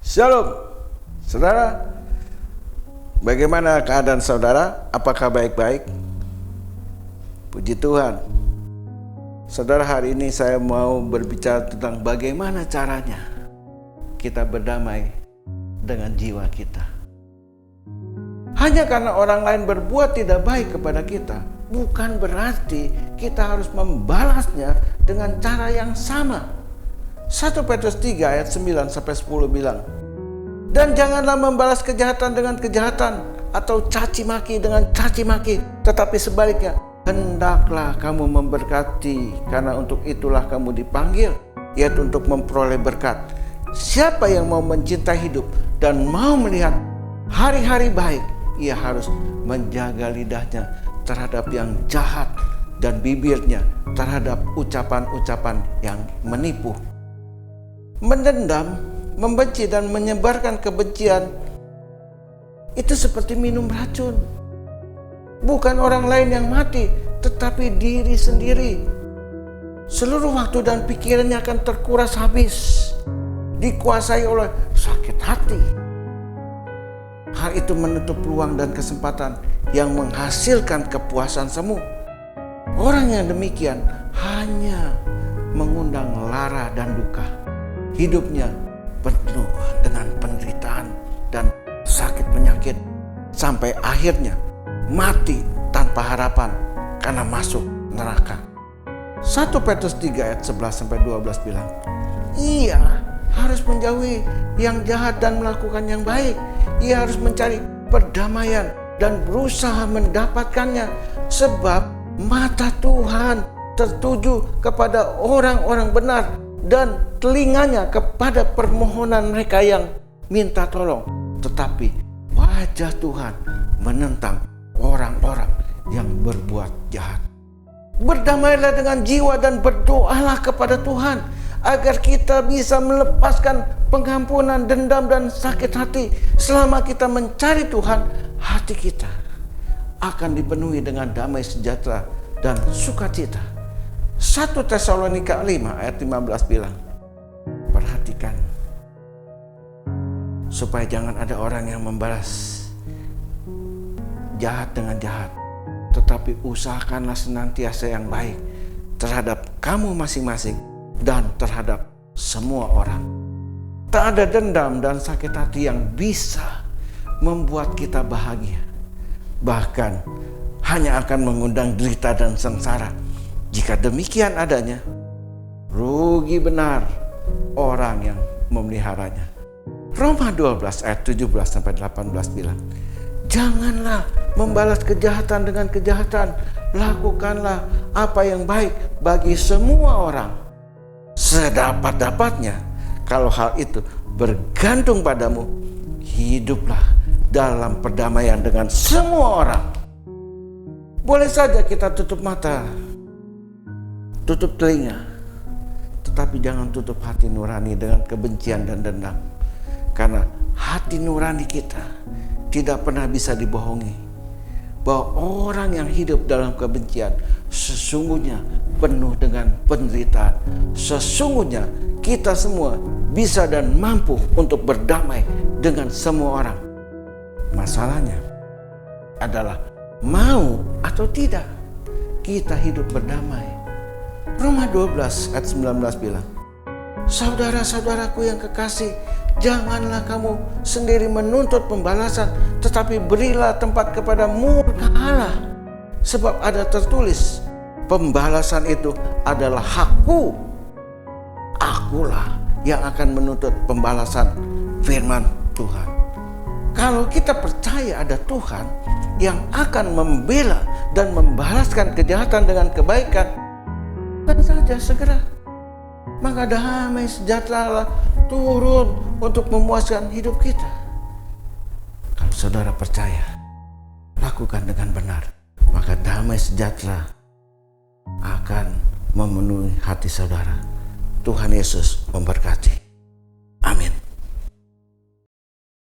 Shalom, saudara. Bagaimana keadaan saudara? Apakah baik-baik? Puji Tuhan. Saudara, hari ini saya mau berbicara tentang bagaimana caranya kita berdamai dengan jiwa kita. Hanya karena orang lain berbuat tidak baik kepada kita, bukan berarti kita harus membalasnya dengan cara yang sama. 1 Petrus 3 ayat 9-10 bilang, dan janganlah membalas kejahatan dengan kejahatan atau caci maki dengan caci maki, tetapi sebaliknya hendaklah kamu memberkati, karena untuk itulah kamu dipanggil, yaitu untuk memperoleh berkat. Siapa yang mau mencintai hidup dan mau melihat hari-hari baik, ia harus menjaga lidahnya terhadap yang jahat dan bibirnya terhadap ucapan-ucapan yang menipu. Mendendam, membenci dan menyebarkan kebencian itu seperti minum racun. Bukan orang lain yang mati, tetapi diri sendiri. Seluruh waktu dan pikirannya akan terkuras habis, dikuasai oleh sakit hati. Hal itu menutup peluang dan kesempatan yang menghasilkan kepuasan semu. Orang yang demikian hanya mengundang lara dan duka. Hidupnya penuh dengan penderitaan dan sakit penyakit, sampai akhirnya mati tanpa harapan karena masuk neraka. 1 Petrus 3 ayat 11-12 bilang, ia harus menjauhi yang jahat dan melakukan yang baik. Ia harus mencari perdamaian dan berusaha mendapatkannya, sebab mata Tuhan tertuju kepada orang-orang benar dan telinganya kepada permohonan mereka yang minta tolong. Tetapi wajah Tuhan menentang orang-orang yang berbuat jahat. Berdamailah dengan jiwa dan berdoalah kepada Tuhan agar kita bisa melepaskan pengampunan, dendam dan sakit hati. Selama kita mencari Tuhan, hati kita akan dipenuhi dengan damai sejahtera dan sukacita. 1 Tesalonika 5 ayat 15 bilang, perhatikan supaya jangan ada orang yang membalas jahat dengan jahat, tetapi usahakanlah senantiasa yang baik terhadap kamu masing-masing dan terhadap semua orang. Tak ada dendam dan sakit hati yang bisa membuat kita bahagia, bahkan hanya akan mengundang derita dan sengsara. Jika demikian adanya, rugi benar orang yang memeliharanya. Roma 12 ayat 17-18 bilang, janganlah membalas kejahatan dengan kejahatan, lakukanlah apa yang baik bagi semua orang. Sedapat-dapatnya, kalau hal itu bergantung padamu, hiduplah dalam perdamaian dengan semua orang. Boleh saja kita tutup mata, tutup telinga, tetapi jangan tutup hati nurani dengan kebencian dan dendam. Karena hati nurani kita tidak pernah bisa dibohongi, bahwa orang yang hidup dalam kebencian sesungguhnya penuh dengan penderitaan. Sesungguhnya kita semua bisa dan mampu untuk berdamai dengan semua orang. Masalahnya adalah mau atau tidak kita hidup berdamai. Roma 12 ayat 19 bilang, saudara-saudaraku yang kekasih, janganlah kamu sendiri menuntut pembalasan, tetapi berilah tempat kepada murka Allah. Sebab ada tertulis, pembalasan itu adalah hakku. Akulah yang akan menuntut pembalasan, firman Tuhan. Kalau kita percaya ada Tuhan yang akan membela dan membalaskan kejahatan dengan kebaikan, dan saja segera, maka damai sejahtera turun untuk memuaskan hidup kita. Kalau saudara percaya, lakukan dengan benar, maka damai sejahtera akan memenuhi hati saudara. Tuhan Yesus memberkati.